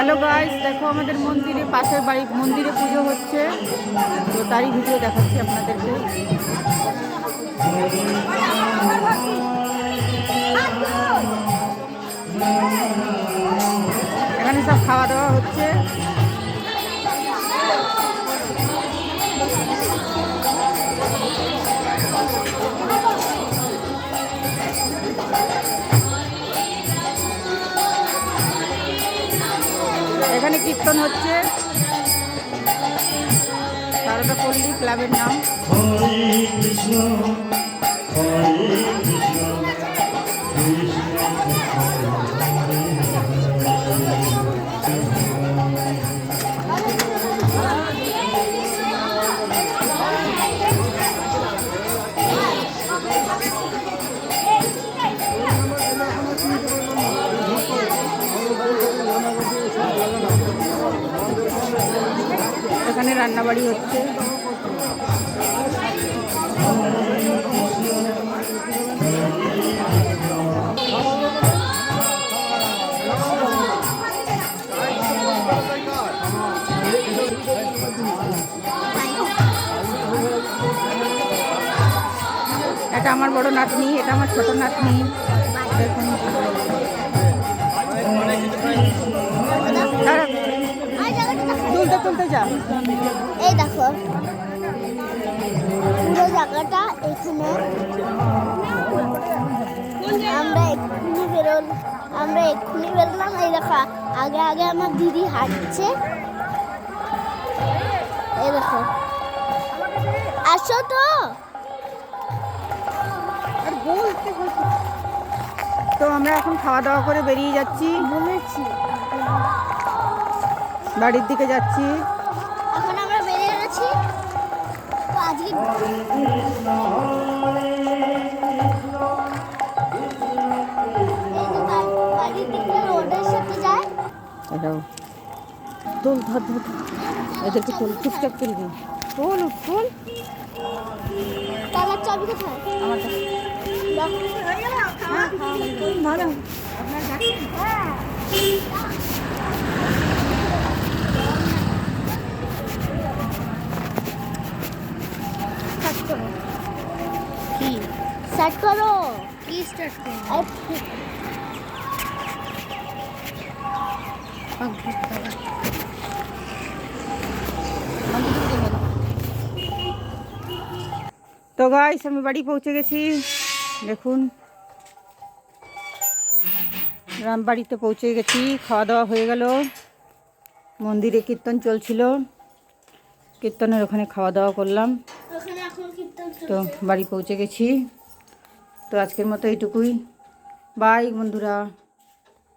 Hello guys, দেখো আমাদের মন্দিরে, পাশের বাড়ি মন্দিরে পুজো হচ্ছে, তো তারই ভিডিও দেখাচ্ছি আপনাদেরকে। এখানে সব খাওয়া দাওয়া হচ্ছে। এখানে কীর্তন হচ্ছে, সারদা পল্লী ক্লাবের নাম। এখানে রান্নাবাড়ি হচ্ছে। এটা আমার বড় নাতনি, এটা আমার ছোট নাতনি। দেখুন তুলতে তুলতে যা। এই দেখো পুরো জায়গাটা এখানে। আমরা এক্ষুনি বেরোলাম। এই দেখো আগে আগে আমার দিদি হাঁটছে। এই দেখো, আসো তো। তো আমরা এখন খাওয়া দাওয়া করে বেরিয়ে যাচ্ছি, বলেছি বাড়ির দিকে যাচ্ছি। এখন আমরা বেরিয়ে গেছি। তো আজকে বাড়ির দিকে রোডের সাথে যায়। এটাও তোল, ধর ধর, এদেরকে তোল, চুপচাপ তুলবি। তোল তোল। তালার চাবি কোথায়? আমার কাছে। ভালো। কি স্টার্ট করো? কি স্টার্ট করো? তো গাইস, আমি বাড়ি পৌঁছে গেছি। দেখুন বাড়িতে পৌঁছে গেছি, খাওয়া দাওয়া হয়ে গেল। মন্দিরে কীর্তন চলছিল, কীর্তনের ওখানে খাওয়া দাওয়া করলাম। তো বাড়ি পৌঁছে গেছি। তো আজকের মতো এইটুকুই। বাই বন্ধুরা।